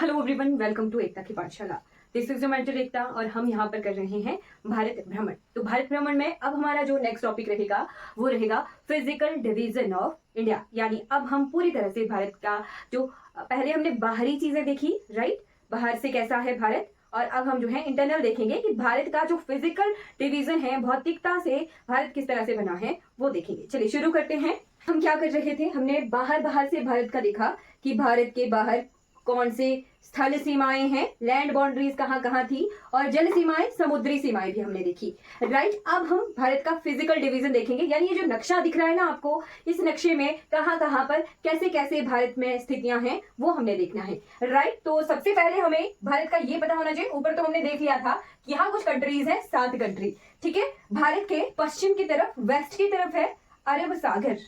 Hello everyone, welcome to एकता की पाठशाला। This is your mentor एकता और हम यहाँ पर कर रहे हैं भारत भ्रमण। तो भारत भ्रमण में अब हमारा जो नेक्स्ट टॉपिक रहेगा वो रहेगा फिजिकल डिवीजन ऑफ इंडिया। यानी अब हम पूरी तरह से भारत का जो पहले हमने बाहरी चीजें देखी, राइट, बाहर से कैसा है भारत, और अब हम जो है इंटरनल देखेंगे कि भारत का जो फिजिकल डिवीजन है, भौतिकता से भारत किस तरह से बना है वो देखेंगे। चलिए शुरू करते हैं। हम क्या कर रहे थे, हमने बाहर से भारत का देखा कि भारत के बाहर कौन से स्थल सीमाएं हैं, लैंड बाउंड्रीज कहाँ कहाँ थी, और जल सीमाएं, समुद्री सीमाएं भी हमने देखी, राइट। अब हम भारत का फिजिकल डिवीजन देखेंगे, यानी ये जो नक्शा दिख रहा है ना आपको, इस नक्शे में कहाँ कहाँ पर कैसे कैसे भारत में स्थितियां हैं वो हमने देखना है, राइट। तो सबसे पहले हमें भारत का ये पता होना चाहिए, ऊपर तो हमने देख लिया था कि यहाँ कुछ कंट्रीज है, 7 कंट्री, ठीक है। भारत के पश्चिम की तरफ, वेस्ट की तरफ है अरब सागर,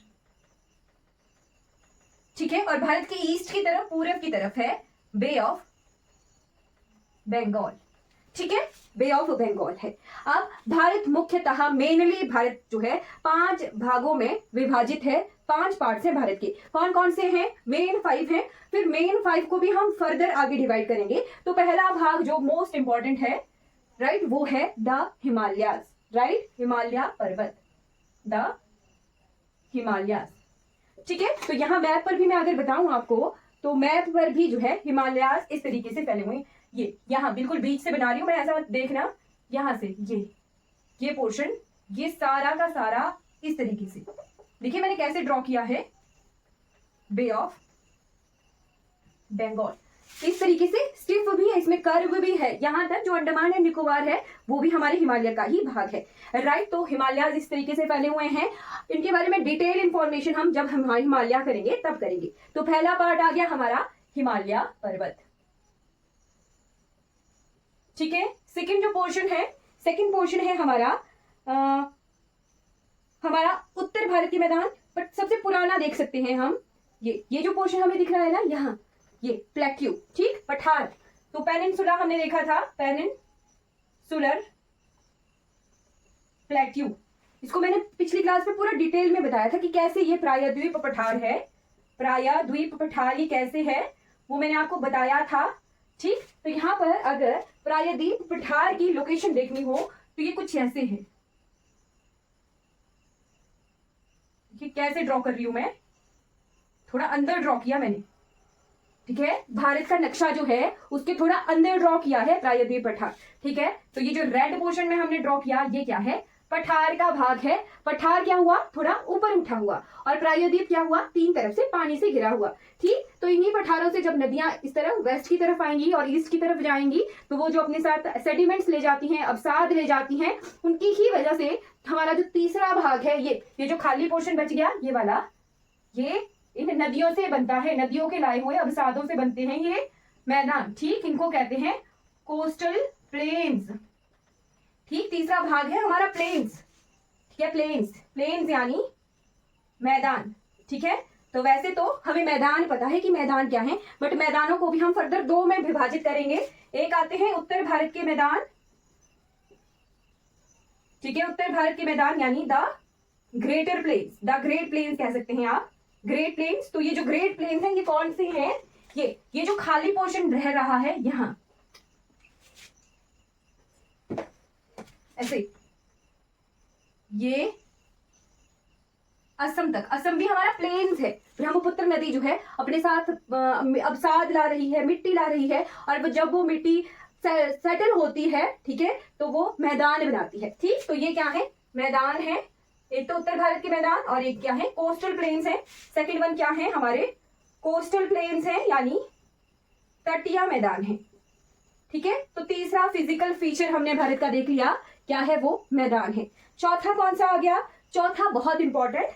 ठीक है, और भारत के ईस्ट की तरफ, पूरब की तरफ है बे ऑफ बंगाल, ठीक है, बे ऑफ बंगाल है। अब भारत मुख्यतः मेनली भारत जो है 5 भागों में विभाजित है, 5 पार्ट्स हैं भारत के। कौन कौन से हैं? मेन 5 हैं, फिर मेन 5 को भी हम फर्दर आगे डिवाइड करेंगे। तो पहला भाग जो मोस्ट इंपॉर्टेंट है, राइट, वो है द हिमालयाज, राइट, हिमालय पर्वत, द हिमालयाज, ठीक है। तो यहाँ मैप पर भी मैं अगर बताऊं आपको, तो मैप पर भी जो है हिमालयाज इस तरीके से फैले हुए हैं। ये यहाँ बिल्कुल बीच से बना रही हूं मैं, ऐसा मत देखना, यहां से ये पोर्शन, ये सारा का सारा इस तरीके से देखिए मैंने कैसे ड्रॉ किया है, बे ऑफ बंगाल इस तरीके से, स्टिफ भी है, इसमें कर्व भी है, यहां तक जो अंडमान एंड निकोबार है वो भी हमारे हिमालय का ही भाग है, राइट। तो हिमालयाज इस तरीके से फैले हुए हैं। इनके बारे में डिटेल इंफॉर्मेशन हम जब हम हिमालय करेंगे तब करेंगे। तो पहला पार्ट आ गया हमारा हिमालय पर्वत, ठीक है। सेकंड जो पोर्शन है, सेकंड पोर्शन है हमारा उत्तर भारत के मैदान, बट सबसे पुराना देख सकते हैं हम, ये जो पोर्शन हमें दिख रहा है ना यहाँ, ये प्लेट्यू, ठीक, पठार। तो पेनिनसुला हमने देखा था, पेनिनसुलर प्लेट्यू, इसको मैंने पिछली क्लास में पूरा डिटेल में बताया था कि कैसे ये प्रायद्वीप पठार है, प्रायद्वीप पठार ये कैसे है वो मैंने आपको बताया था, ठीक। तो यहाँ पर अगर प्रायद्वीप पठार की लोकेशन देखनी हो तो ये कुछ ऐसे है, कि कैसे ड्रॉ कर रही हूं मैं, थोड़ा अंदर ड्रॉ किया मैंने, ठीक है। भारत का नक्शा जो है उसके थोड़ा अंदर ड्रॉ किया है प्रायद्वीप पठार, ठीक है। तो ये जो रेड पोर्शन में हमने ड्रॉ किया, ये क्या है? पठार का भाग है। पठार क्या हुआ? थोड़ा ऊपर उठा हुआ, और प्रायद्वीप क्या हुआ? 3 तरफ से पानी से घिरा हुआ, ठीक। तो इन्हीं पठारों से जब नदियां इस तरफ वेस्ट की तरफ आएंगी और ईस्ट की तरफ जाएंगी, तो वो जो अपने साथ सेडिमेंट्स ले जाती हैं, अवसाद ले जाती हैं, उनकी ही वजह से हमारा जो तीसरा भाग है, ये जो खाली पोर्शन बच गया, ये वाला, ये इन नदियों से बनता है, नदियों के लाए हुए अवसादों से बनते हैं ये मैदान, ठीक। इनको कहते हैं कोस्टल प्लेन्स, ठीक। तीसरा भाग है हमारा प्लेन्स, ठीक है, प्लेन्स यानी मैदान, ठीक है। तो वैसे तो हमें मैदान पता है कि मैदान क्या है, बट मैदानों को भी हम फर्दर 2 में विभाजित करेंगे। एक आते हैं उत्तर भारत के मैदान, ठीक है, उत्तर भारत के मैदान यानी the greater plains, the great plains कह सकते हैं आप, ग्रेट प्लेन्स। तो ये जो ग्रेट प्लेन्स हैं ये कौन से हैं? ये जो खाली पोर्शन रह रहा है यहां ऐसे, ये असम तक, असम भी हमारा प्लेन्स है। ब्रह्मपुत्र नदी जो है अपने साथ अवसाद ला रही है, मिट्टी ला रही है, और जब वो मिट्टी सेटल होती है, ठीक है, तो वो मैदान बनाती है, ठीक। तो ये क्या है? मैदान है। एक तो उत्तर भारत के मैदान और एक क्या है? कोस्टल प्लेन्स है। सेकंड वन क्या है? हमारे कोस्टल प्लेन्स है, यानी तटीय मैदान है, ठीक है। तो तीसरा फिजिकल फीचर हमने भारत का देख लिया, क्या है? वो मैदान है। चौथा कौन सा आ गया? चौथा बहुत इंपॉर्टेंट,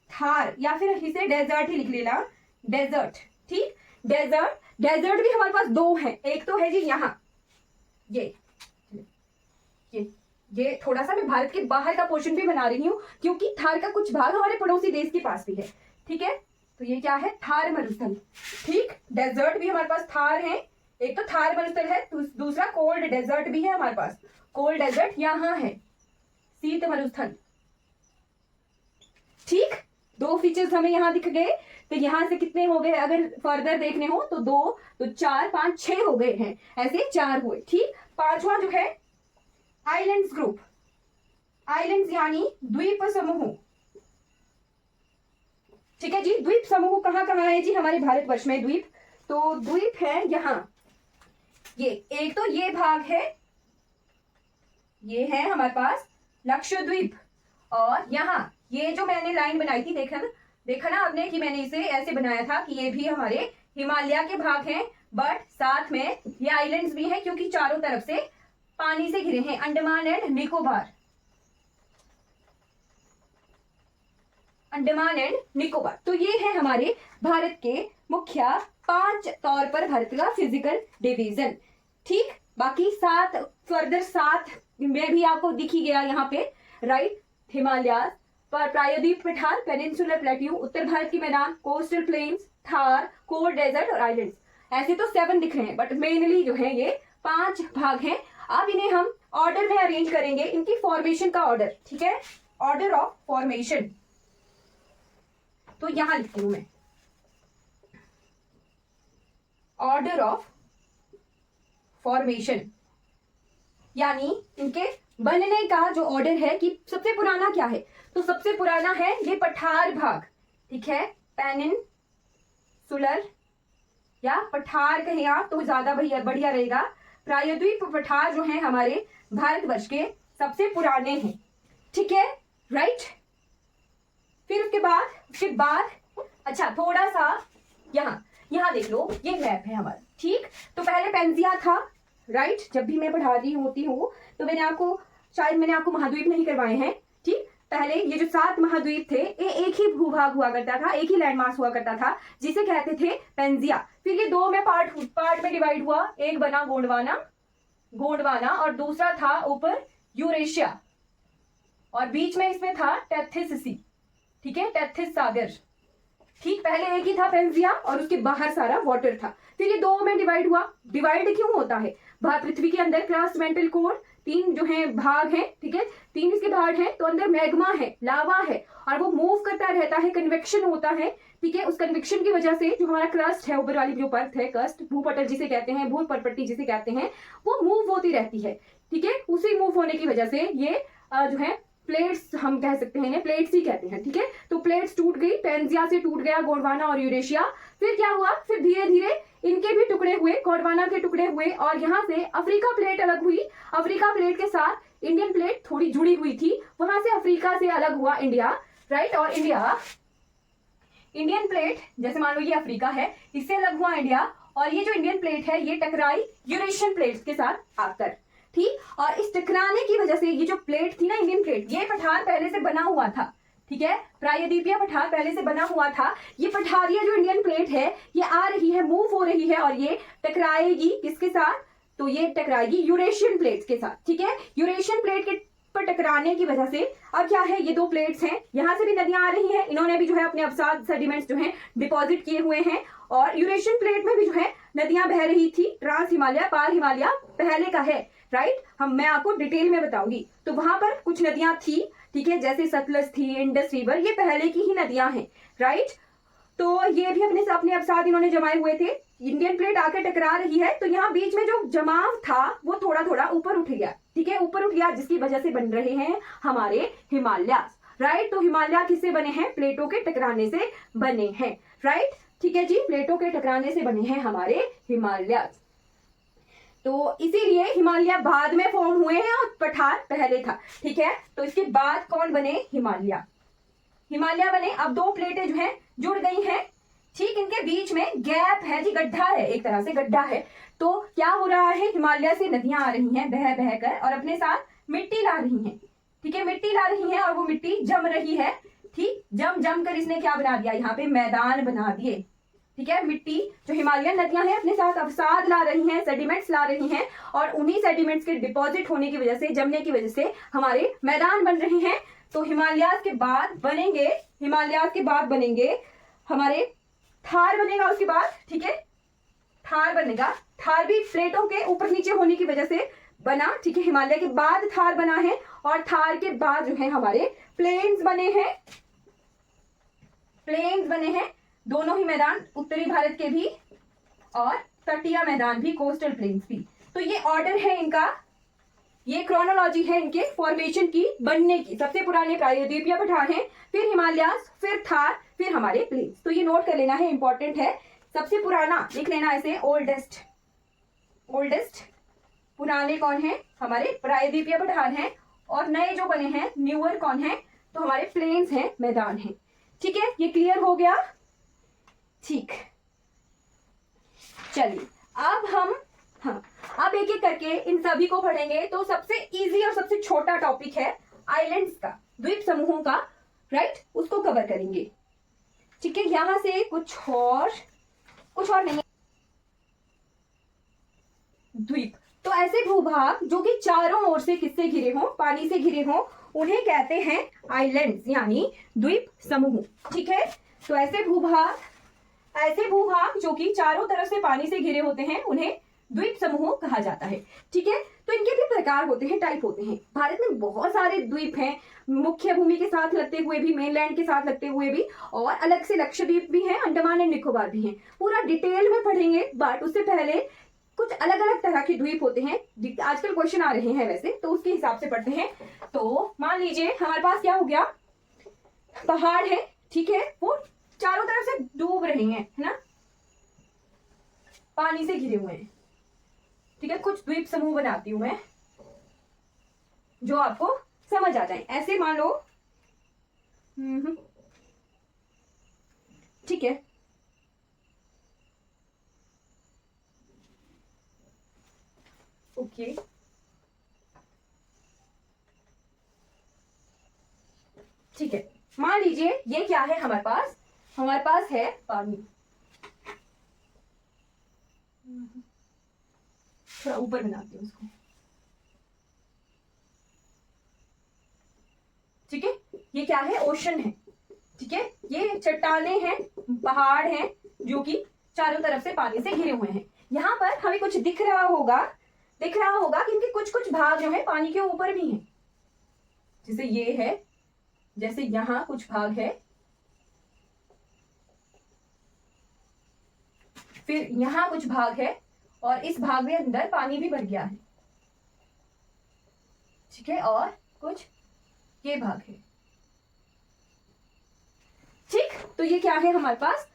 थार, या फिर इसे डेजर्ट ही लिख लेना, डेजर्ट, ठीक। डेजर्ट भी हमारे पास 2 हैं। एक तो है जी यहाँ, ये थोड़ा सा मैं भारत के बाहर का पोर्शन भी बना रही हूं, क्योंकि थार का कुछ भाग हमारे पड़ोसी देश के पास भी है, ठीक है। तो ये क्या है? थार मरुस्थल, ठीक। डेजर्ट भी हमारे पास थार है, एक तो थार मरुस्थल है, दूसरा कोल्ड डेजर्ट भी है हमारे पास। कोल्ड डेजर्ट यहाँ है, शीत मरुस्थल, ठीक। 2 फीचर्स हमें यहाँ दिख गए। तो यहाँ से कितने हो गए, अगर फर्दर देखने हो तो 2, तो 4, 5, 6 हो गए हैं, ऐसे 4 हुए। ठीक, पांचवा जो है आइलैंड्स ग्रुप, आइलैंड्स यानी द्वीप समूह। ठीक है जी, द्वीप समूह कहाँ कहाँ है जी हमारे भारतवर्ष में द्वीप? तो द्वीप है यहाँ, ये एक तो ये भाग है, ये है हमारे पास लक्षद्वीप, और यहाँ ये जो मैंने लाइन बनाई थी, देखा ना आपने कि मैंने इसे ऐसे बनाया था कि ये भी हमारे हिमालय के भाग हैं, बट साथ में ये आइलैंड्स भी हैं क्योंकि चारों तरफ से पानी से घिरे हैं, अंडमान एंड निकोबार, अंडमान एंड निकोबार। तो ये है हमारे भारत के मुख्य 5 तौर पर भारत का फिजिकल डिवीजन। ठीक, बाकी 7 फर्दर 7 में भी आपको दिख ही गया यहाँ पे, राइट। हिमालय पर, प्रायद्वीप पठार, पेनिनसुलर प्लेट्यू, उत्तर भारत के मैदान, coastal plains, Thar, cold desert और आइलैंड्स। ऐसे तो 7 दिख रहे हैं, बट मेनली जो है ये 5 भाग हैं। अब इन्हें हम ऑर्डर में अरेंज करेंगे, इनकी फॉर्मेशन का ऑर्डर। ठीक है, ऑर्डर ऑफ फॉर्मेशन, तो यहां लिखती हूं मैं, ऑर्डर ऑफ फॉर्मेशन यानी इनके बनने का जो ऑर्डर है कि सबसे पुराना क्या है, तो सबसे पुराना है ये पठार भाग। ठीक है, पेनिनसुलर या पठार कहें आप तो ज्यादा बढ़िया रहेगा। प्रायद्वीप पठार जो है हमारे भारतवर्ष के सबसे पुराने हैं। ठीक है, राइट। फिर उसके बाद अच्छा थोड़ा सा यहाँ देख लो, ये मैप है हमारा। ठीक, तो पहले पेंजिया था, राइट। जब भी मैं पढ़ा रही होती हूँ तो मैंने आपको महाद्वीप नहीं करवाए हैं। ठीक, पहले ये जो 7 महाद्वीप थे, ये एक ही भूभाग हुआ करता था, एक ही लैंडमास हुआ करता था, जिसे कहते थे पेंजिया। फिर ये 2 में पार्ट में डिवाइड हुआ, एक बना गोंडवाना और दूसरा था ऊपर यूरेशिया, और बीच में इसमें था टेथिस सी। ठीक है, टेथिस सागर। ठीक, पहले एक ही था पेंजिया और उसके बाहर सारा वाटर था। फिर ये 2 में डिवाइड हुआ। डिवाइड क्यों होता है? पृथ्वी के अंदर क्रस्ट, मेंटल कोर, 3 जो है भाग हैं। ठीक है, 3 इसके भाग हैं, तो अंदर मैग्मा है, लावा है, और वो मूव करता रहता है, कन्वेक्शन होता है। ठीक है, उस कन्वेक्शन की वजह से जो हमारा क्रस्ट है, ऊपर वाली जो परत है, क्रस्ट, भूपटल जिसे कहते हैं, भूपटपट्टी जिसे कहते हैं, वो मूव होती रहती है। ठीक है, उसी मूव होने की वजह से ये जो है प्लेट्स, हम कह सकते हैं इन्हें प्लेट्स ही कहते हैं। ठीक है, तो प्लेट्स टूट गई, पेंजिया से टूट गया गोंडवाना और यूरेशिया। फिर क्या हुआ, फिर धीरे धीरे इनके भी टुकड़े हुए, गोंडवाना के टुकड़े हुए, और यहाँ से अफ्रीका प्लेट अलग हुई। अफ्रीका प्लेट के साथ इंडियन प्लेट थोड़ी जुड़ी हुई थी, वहां से अफ्रीका से अलग हुआ इंडिया, राइट। और इंडियन प्लेट, जैसे मान लो ये अफ्रीका है, इससे अलग हुआ इंडिया, और ये जो इंडियन प्लेट है ये टकराई यूरेशियन प्लेट्स के साथ आकर। ठीक, और इस टकराने की वजह से ये जो प्लेट थी ना, इंडियन प्लेट, ये पठार पहले से बना हुआ था। ठीक है, प्रायद्वीपीय पठार पहले से बना हुआ था। ये पठारिया जो इंडियन प्लेट है, ये आ रही है, मूव हो रही है, और ये टकराएगी किसके साथ, तो ये टकराएगी यूरेशियन प्लेट्स के साथ। ठीक है, यूरेशियन प्लेट के पर टकराने की वजह से अब क्या है, ये 2 प्लेट्स हैं, यहां से भी नदियां आ रही हैं, इन्होंने भी जो है अपने अवसाद सेडिमेंट्स जो है डिपॉजिट किए हुए हैं, और यूरेशियन प्लेट में भी जो है नदियां बह रही थी। ट्रांस हिमालय, पार हिमालय पहले का है, राइट। मैं आपको डिटेल में बताऊंगी। तो वहां पर कुछ नदियां थी, ठीक है, जैसे सतलज थी, इंडस रिवर, ये पहले की ही नदियां हैं, राइट। तो ये भी अपने अवसाद इन्होंने जमाए हुए थे। इंडियन प्लेट आकर टकरा रही है, तो यहाँ बीच में जो जमाव था वो थोड़ा थोड़ा ऊपर उठ गया। ठीक है, ऊपर उठ गया, जिसकी वजह से बन रहे हैं हमारे हिमालय, राइट। तो हिमालय किससे बने हैं, प्लेटों के टकराने से बने हैं, राइट। ठीक है जी, प्लेटों के टकराने से बने हैं हमारे हिमालय। तो इसीलिए हिमालय बाद में फॉर्म हुए हैं और पठार पहले था। ठीक है, तो इसके बाद कौन बने, हिमालय बने। अब 2 प्लेटें जो है जुड़ गई हैं। ठीक, इनके बीच में गैप है जी, गड्ढा है, एक तरह से गड्ढा है। तो क्या हो रहा है, हिमालय से नदियां आ रही हैं बह बह कर, और अपने साथ मिट्टी ला रही हैं। ठीक है, मिट्टी ला रही हैं, और वो मिट्टी जम रही है। ठीक, जम कर इसने क्या बना दिया, यहाँ पे मैदान बना दिए। ठीक है, मिट्टी जो हिमालयन नदियां हैं अपने साथ अवसाद ला रही हैं, सेडिमेंट्स ला रही हैं, और उन्हीं सेडिमेंट्स के डिपॉजिट होने की वजह से, जमने की वजह से हमारे मैदान बन रहे हैं। तो हिमालय के बाद बनेंगे हमारे थार बनेगा उसके बाद। ठीक है, थार बनेगा, थार भी प्लेटों के ऊपर नीचे होने की वजह से बना। ठीक है, हिमालय के बाद थार बना है, और थार के बाद जो है हमारे प्लेन्स बने हैं, दोनों ही मैदान, उत्तरी भारत के भी और तटीय मैदान भी, कोस्टल प्लेन्स भी। तो ये ऑर्डर है इनका, ये क्रोनोलॉजी है इनके फॉर्मेशन की, बनने की। सबसे पुराने प्रायद्वीपीय पठार हैं, फिर हिमालयास, फिर थार, फिर हमारे प्लेन्स। तो ये नोट कर लेना है, इंपॉर्टेंट है। सबसे पुराना लिख लेना ऐसे, ओल्डेस्ट पुराने कौन है? हमारे प्रायद्वीपीय पठार हैं। और नए जो बने हैं, न्यूअर कौन है? तो हमारे प्लेन्स हैं, मैदान हैं। ठीक है, ये क्लियर हो गया? ठीक, चलिए अब हम अब एक एक करके इन सभी को पढ़ेंगे। तो सबसे इजी और सबसे छोटा टॉपिक है आइलैंड्स का, द्वीप समूहों का, राइट, उसको कवर करेंगे। ठीक है, यहां से कुछ और नहीं, द्वीप। तो ऐसे भूभाग जो कि चारों ओर से किससे घिरे हों? पानी से घिरे हों, उन्हें कहते हैं आइलैंड्स, यानी द्वीप समूह। ठीक है, तो ऐसे भूभाग जो कि चारों तरफ से पानी से घिरे होते हैं, उन्हें द्वीप समूह कहा जाता है। ठीक है, तो इनके भी प्रकार होते हैं, टाइप होते हैं। भारत में बहुत सारे द्वीप हैं, मुख्य भूमि के साथ लगते हुए भी, मेनलैंड के साथ लगते हुए भी, और अलग से लक्षद्वीप भी हैं, अंडमान एंड निकोबार भी हैं। पूरा डिटेल में पढ़ेंगे, बट उससे पहले कुछ अलग अलग तरह के द्वीप होते हैं। आजकल क्वेश्चन आ रहे हैं वैसे, तो उसके हिसाब से पढ़ते हैं। तो मान लीजिए हमारे पास क्या हो गया, पहाड़ है, ठीक है, वो चारों तरफ से डूब रहे हैं, है ना, पानी से घिरे हुए हैं। ठीक है, कुछ द्वीप समूह बनाती हूं मैं जो आपको समझ आ जाए। ऐसे मान लो, ठीक है, ओके, ठीक है, मान लीजिए ये क्या है हमारे पास है पानी। थोड़ा ऊपर बनाती हूँ उसको। ठीक है, ये क्या है? ओशन है। ठीक है, ये चट्टाने हैं, पहाड़ हैं, जो कि चारों तरफ से पानी से घिरे हुए हैं। यहाँ पर हमें कुछ दिख रहा होगा कि इनके कुछ कुछ भाग जो है पानी के ऊपर भी हैं। जैसे ये है, जैसे यहाँ कुछ भाग है, फिर यहाँ कुछ भाग है, और इस भाग में अंदर पानी भी भर गया है। ठीक है, और कुछ ये भाग है। ठीक, तो ये क्या है हमारे पास?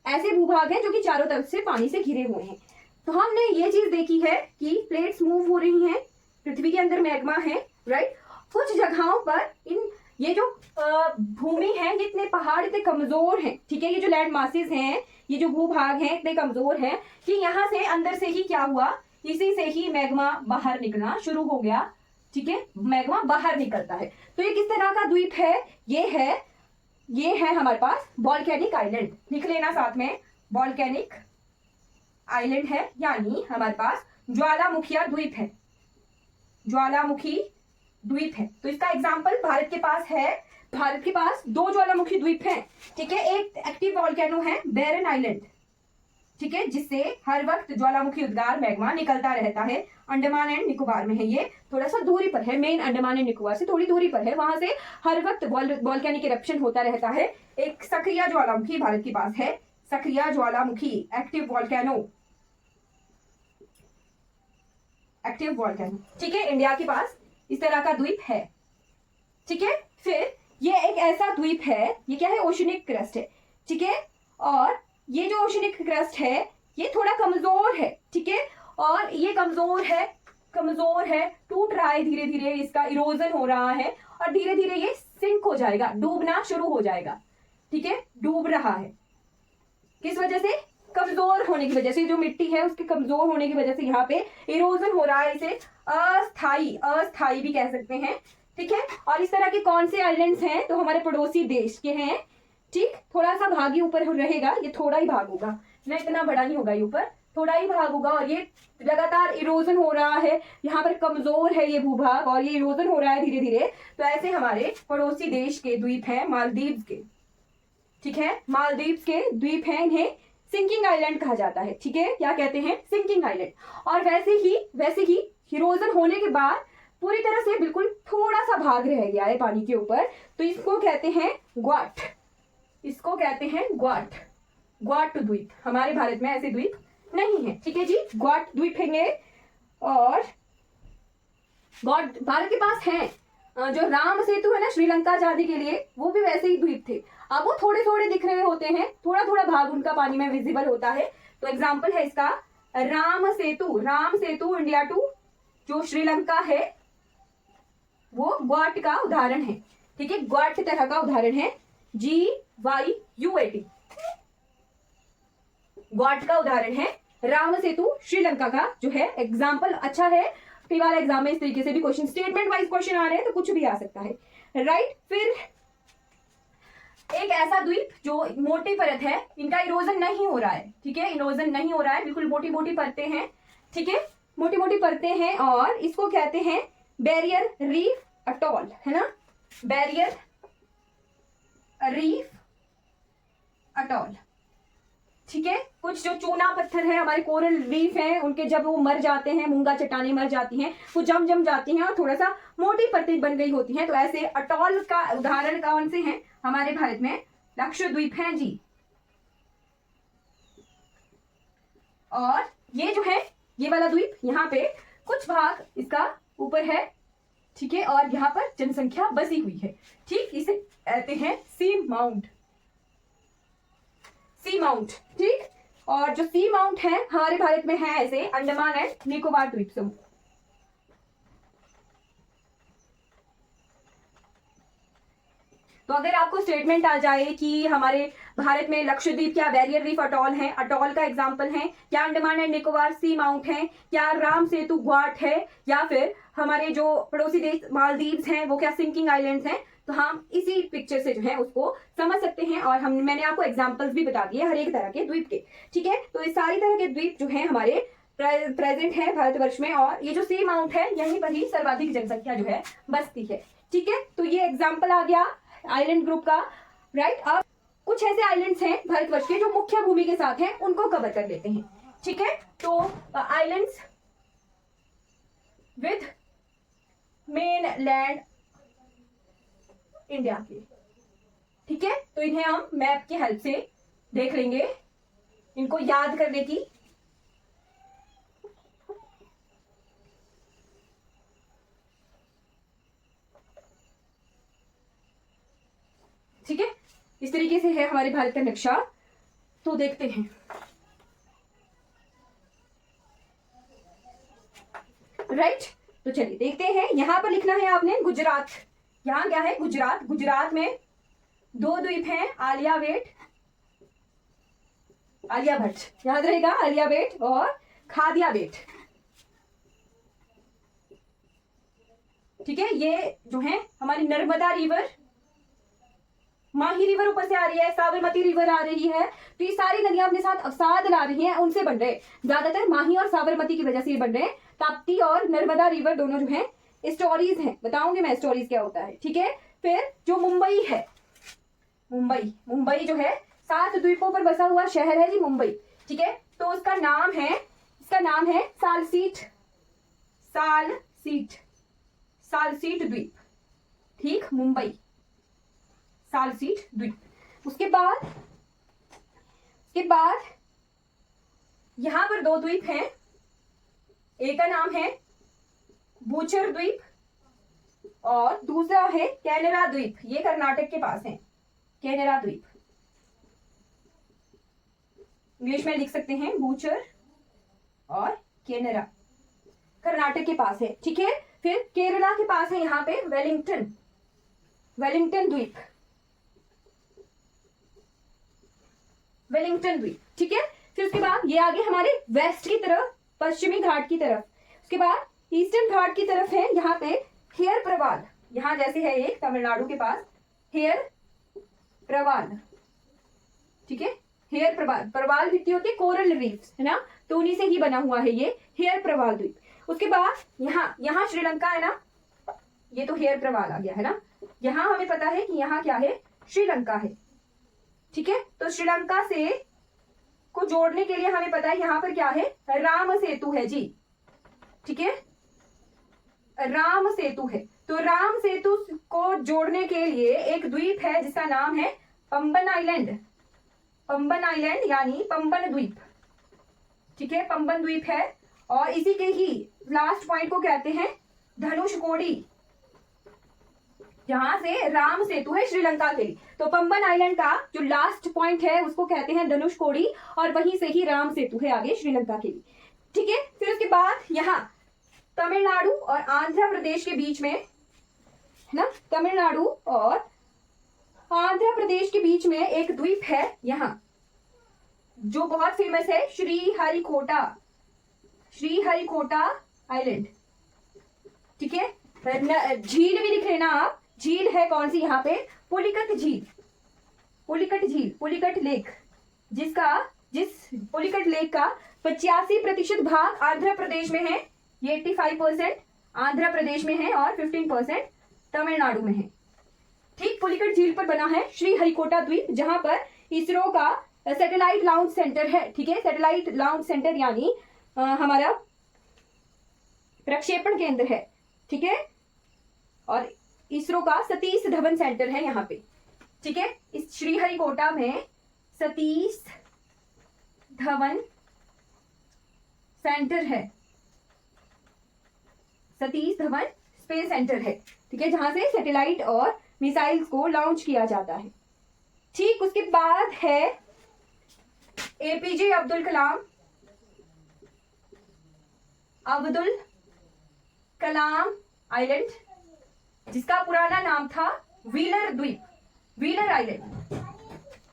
ऐसे भूभाग हैं जो कि चारों तरफ से पानी से घिरे हुए हैं। तो हमने ये चीज देखी है कि प्लेट्स मूव हो रही हैं, पृथ्वी के अंदर मैग्मा है, राइट। कुछ जगहों पर ये जो भूमि है, ये इतने पहाड़ इतने कमजोर हैं, ठीक है, ये जो लैंड मासेस हैं, ये जो भूभाग हैं, इतने कमजोर हैं कि यहाँ से अंदर से ही क्या हुआ, इसी से ही मैग्मा बाहर निकलना शुरू हो गया। ठीक है, मैग्मा बाहर निकलता है। तो ये किस तरह का द्वीप है? ये है हमारे पास वॉल्केनिक आइलैंड। लिख लेना साथ में, वॉल्केनिक आइलैंड है, यानी हमारे पास ज्वालामुखिया द्वीप है, ज्वालामुखी द्वीप है। तो इसका एग्जांपल भारत के पास 2 ज्वालामुखी द्वीप हैं। ठीक है, एक एक्टिव वॉल्केनो है बैरन आइलैंड, ठीक है, जिससे हर वक्त ज्वालामुखी उद्गार मैग्मा निकलता रहता है। अंडमान एंड निकोबार में है, ये थोड़ा सा दूरी पर है, मेन अंडमान एंड निकोबार से थोड़ी दूरी पर है, वहां से हर वक्त वॉल्केनिक इरप्शन होता रहता है। एक सक्रिय ज्वालामुखी भारत के पास है, सक्रिय ज्वालामुखी, एक्टिव वॉल्केनो, ठीक है, इंडिया के पास इस तरह का द्वीप है। ठीक है, फिर ये एक ऐसा द्वीप है, ये क्या है? ओशनिक क्रस्ट है। ठीक है, और ये जो ओशनिक क्रस्ट है ये थोड़ा कमजोर है। ठीक है, और ये कमजोर है, टूट रहा है, धीरे धीरे इसका इरोजन हो रहा है, और धीरे धीरे ये सिंक हो जाएगा, डूबना शुरू हो जाएगा। ठीक है, डूब रहा है, किस वजह से? कमजोर होने की वजह से, जो मिट्टी है उसके कमजोर होने की वजह से यहाँ पे इरोजन हो रहा है। इसे अस्थाई भी कह सकते हैं। ठीक है, और इस तरह के कौन से आइलैंड्स हैं? तो हमारे पड़ोसी देश के हैं। ठीक, थोड़ा सा भाग ही ऊपर रहेगा, ये थोड़ा ही भाग होगा ना, इतना बड़ा नहीं होगा, ये ऊपर थोड़ा ही भाग होगा, और ये लगातार इरोजन हो रहा है, यहाँ पर कमजोर है ये भूभाग, और ये इरोजन हो रहा है धीरे धीरे। तो ऐसे हमारे पड़ोसी देश के द्वीप हैं मालदीव के। ठीक है, मालदीव के द्वीप हैं, इन्हें सिंकिंग आइलैंड कहा जाता है। ठीक है, क्या कहते हैं? Sinking island. और वैसे ही इरोजन होने के बाद पूरी तरह से बिल्कुल थोड़ा सा भाग रह गया है पानी के ऊपर, तो इसको कहते हैं ग्वाट, ग्वाट द्वीप, हमारे भारत में ऐसे द्वीप नहीं है, ठीक है जी, ग्वाट द्वीप है। और गॉड भारत के पास है जो राम सेतु है ना श्रीलंका आजादी के लिए, वो भी वैसे ही द्वीप थे। अब वो थोड़े थोड़े दिख रहे होते हैं, थोड़ा थोड़ा भाग उनका पानी में विजिबल होता है। तो एग्जाम्पल है इसका राम सेतु इंडिया टू जो श्रीलंका है वो ग्वाट का उदाहरण है, ठीक है, ग्वाट की तरह का उदाहरण है, GYUAT, ग्वाट का उदाहरण है। राम सेतु श्रीलंका का जो है एग्जाम्पल अच्छा है। कई बार एग्जाम में इस तरीके से भी क्वेश्चन स्टेटमेंट वाइज क्वेश्चन आ रहे हैं तो कुछ भी आ सकता है, राइट। फिर एक ऐसा द्वीप जो मोटी परत है, इनका इरोजन नहीं हो रहा है, ठीक है, इरोजन नहीं हो रहा है, बिल्कुल मोटी मोटी परतें हैं, ठीक है, मोटी मोटी परतें हैं, और इसको कहते हैं बैरियर रीफ अटॉल, है ना, बैरियर रीफ अटॉल, ठीक है। कुछ जो चूना पत्थर है हमारे कोरल रीफ हैं, उनके जब वो मर जाते हैं, मूंगा चट्टानें मर जाती हैं, वो जम जाती हैं और थोड़ा सा मोटी परतें बन गई होती हैं, तो ऐसे अटॉल का उदाहरण कौन से हैं हमारे भारत में? लक्षद्वीप हैं जी। और ये जो है ये वाला द्वीप, यहाँ पे कुछ भाग इसका ऊपर है, ठीक है, और यहाँ पर जनसंख्या बसी हुई है, ठीक, इसे कहते हैं सी माउंट, ठीक। और जो सी माउंट है हमारे भारत में है ऐसे अंडमान एंड निकोबार द्वीप समूह। तो अगर आपको स्टेटमेंट आ जाए कि हमारे भारत में लक्षद्वीप क्या बैरियर रीफ अटॉल है, अटॉल का एग्जांपल है, क्या Andaman and Nicobar seamount है, क्या राम सेतु ग्वाट है, या फिर हमारे जो पड़ोसी देश मालदीव्स हैं वो क्या सिंकिंग आइलैंड्स हैं, तो हम इसी पिक्चर से जो है उसको समझ सकते हैं। और मैंने आपको एग्जाम्पल्स भी बता दिए हर एक तरह के द्वीप के, ठीक है। तो इस सारी तरह के द्वीप जो है हमारे प्रेजेंट है भारतवर्ष में, और ये जो सी माउंट है यहीं पर ही सर्वाधिक जनसंख्या जो है बसती है, ठीक है। तो ये एग्जाम्पल आ गया आइलैंड ग्रुप का, राइट। अब कुछ ऐसे आइलैंड्स हैं भारतवर्ष के जो मुख्य भूमि के साथ हैं, उनको कवर कर लेते हैं, ठीक है। तो islands with main land India के, ठीक है। तो इन्हें हम मैप की हेल्प से देख लेंगे, इनको याद करने की, ठीक है। इस तरीके से है हमारे भारत का नक्शा, तो देखते हैं, राइट। तो चलिए देखते हैं, यहां पर लिखना है आपने गुजरात, यहां क्या है गुजरात, गुजरात में दो द्वीप हैं, आलिया भट्ट, याद रहेगा, आलिया भट्ट और खादिया बेट, ठीक है। ये जो है हमारी नर्मदा रिवर, माही रिवर ऊपर से आ रही है, साबरमती रिवर आ रही है, तो ये सारी नदियां अपने साथ अवसाद ला रही हैं, उनसे बन रहे, ज्यादातर माही और साबरमती की वजह से ये बन रहे हैं। ताप्ती और नर्मदा रिवर दोनों जो है स्टोरीज हैं, बताऊंगी मैं स्टोरीज क्या होता है, ठीक है। फिर जो मुंबई है, मुंबई जो है 7 द्वीपों पर बसा हुआ शहर है जी मुंबई, ठीक है। तो उसका नाम है सालसीट द्वीप, ठीक, मुंबई सालसीट द्वीप। उसके बाद यहां पर 2 द्वीप हैं, एक का नाम है बूचर द्वीप और दूसरा है कैनरा द्वीप, ये कर्नाटक के पास है, कैनरा द्वीप, इंग्लिश में लिख सकते हैं बूचर और कैनरा, कर्नाटक के पास है, ठीक है। फिर केरला के पास है यहाँ पे वेलिंगटन द्वीप, ठीक है। फिर उसके बाद ये आगे हमारे वेस्ट की तरफ, पश्चिमी घाट की तरफ, उसके बाद ईस्टर्न घाट की तरफ है यहाँ पे हेयर प्रवाल, यहाँ जैसे है एक तमिलनाडु के पास हेयर प्रवाल, ठीक है, हेयर प्रवाल भित्ति होती है कोरल रीफ्स, है ना, तो उन्हीं से ही बना हुआ है ये हेयर प्रवाल द्वीप। उसके बाद यहाँ श्रीलंका है ना, ये तो हेयर प्रवाल आ गया है ना, यहाँ हमें पता है कि यहाँ क्या है, श्रीलंका है, ठीक है। तो श्रीलंका से को जोड़ने के लिए हमें पता है यहाँ पर क्या है, राम सेतु है जी, ठीक है, राम सेतु है। तो राम सेतु को जोड़ने के लिए एक द्वीप है जिसका नाम है पंबन पंबन आइलैंड यानी पंबन द्वीप, ठीक है, पंबन द्वीप है। और इसी के ही लास्ट पॉइंट को कहते हैं धनुषकोडी, जहां से राम सेतु है श्रीलंका के लिए। तो पंबन आइलैंड का जो लास्ट पॉइंट है उसको कहते हैं धनुषकोडी, और वहीं से ही राम सेतु है आगे श्रीलंका के लिए, ठीक है। फिर उसके बाद यहाँ तमिलनाडु और आंध्र प्रदेश के बीच में, है ना, तमिलनाडु और आंध्र प्रदेश के बीच में एक द्वीप है यहाँ, जो बहुत फेमस है, श्रीहरिकोटा, श्रीहरिकोटा आइलैंड, ठीक है। झील भी लिख लेना आप, झील है कौन सी यहाँ पे, पुलिकट झील, पुलिकट झील, पुलिकट लेक, जिस पुलिकट लेक का 85% भाग आंध्र प्रदेश में है, ये 85% आंध्र प्रदेश में है और 15% तमिलनाडु में है, ठीक। पुलिकट झील पर बना है श्रीहरिकोटा द्वीप, जहां पर इसरो का सैटेलाइट लॉन्च सेंटर है, ठीक है। सैटेलाइट लॉन्च सेंटर यानी हमारा प्रक्षेपण केंद्र है, ठीक है। और इसरो का सतीश धवन सेंटर है यहाँ पे, ठीक है। इस श्रीहरिकोटा में सतीश धवन सेंटर है, सतीश धवन स्पेस सेंटर है, ठीक है, जहां से सैटेलाइट और मिसाइल्स को लॉन्च किया जाता है, ठीक। उसके बाद है एपीजे अब्दुल कलाम, अब्दुल कलाम आइलैंड, जिसका पुराना नाम था व्हीलर द्वीप, व्हीलर आइलैंड,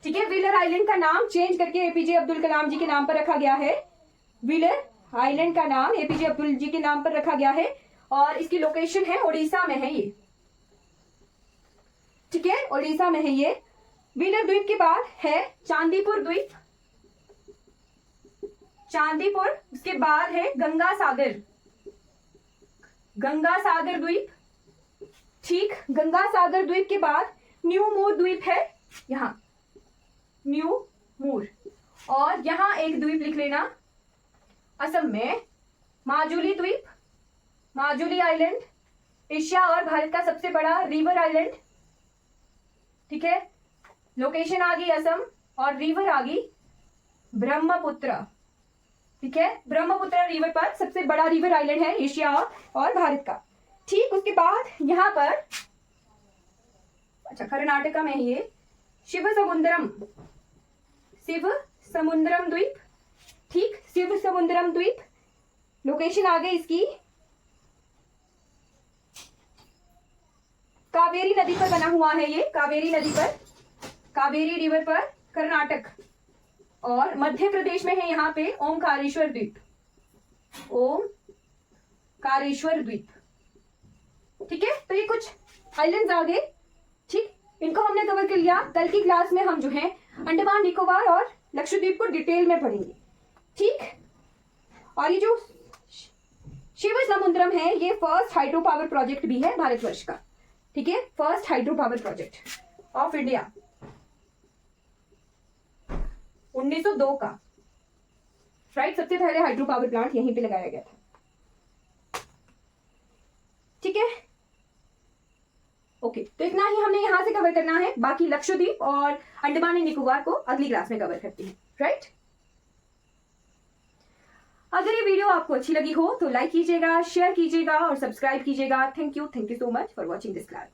ठीक है। व्हीलर आइलैंड का नाम चेंज करके एपीजे अब्दुल कलाम जी के नाम पर रखा गया है, व्हीलर आइलैंड का नाम एपीजे अब्दुल जी के नाम पर रखा गया है, और इसकी लोकेशन है ओडिशा में है ये, ठीक है, ओडिशा में है ये। व्हीलर द्वीप के बाद है चांदीपुर द्वीप, चांदीपुर, उसके बाद है गंगा सागर, गंगा सागर द्वीप, ठीक। गंगा सागर द्वीप के बाद न्यू मूर द्वीप है यहाँ, न्यू मूर, और यहाँ एक द्वीप लिख लेना असम में, माजुली द्वीप, माजुली आइलैंड, एशिया और भारत का सबसे बड़ा रिवर आइलैंड, ठीक है। लोकेशन आ गई असम, और रिवर आ गई ब्रह्मपुत्र, ठीक है। ब्रह्मपुत्र रिवर पर सबसे बड़ा रिवर आइलैंड है एशिया और भारत का, ठीक। उसके बाद यहाँ पर, अच्छा, कर्नाटका में है ये शिव समुद्रम, शिव समुद्रम द्वीप, ठीक, शिव समुद्रम द्वीप। लोकेशन आ गई इसकी कावेरी नदी पर बना हुआ है ये, कावेरी नदी पर, कावेरी रिवर पर, कर्नाटक। और मध्य प्रदेश में है यहाँ पे ओमकारेश्वर द्वीप, ओमकारेश्वर द्वीप, ठीक है। तो ये कुछ आइलैंड्स आ गए, ठीक। इनको हमने कवर कर लिया। कल की क्लास में हम जो है अंडमान निकोबार और लक्षद्वीप को डिटेल में पढ़ेंगे, ठीक। और ये जो शिव समुद्रम है, ये फर्स्ट हाइड्रो पावर प्रोजेक्ट भी है भारतवर्ष का, ठीक है, first hydro power project of India, 1902 का, राइट। सबसे पहले हाइड्रो पावर प्लांट यहीं पे लगाया गया था, ठीक है। ओके, तो इतना ही हमने यहां से कवर करना है, बाकी लक्षद्वीप और अंडमान एंड निकोबार को अगली क्लास में कवर करते हैं, राइट। अगर ये वीडियो आपको अच्छी लगी हो तो लाइक कीजिएगा, शेयर कीजिएगा और सब्सक्राइब कीजिएगा। Thank you so much for watching this class.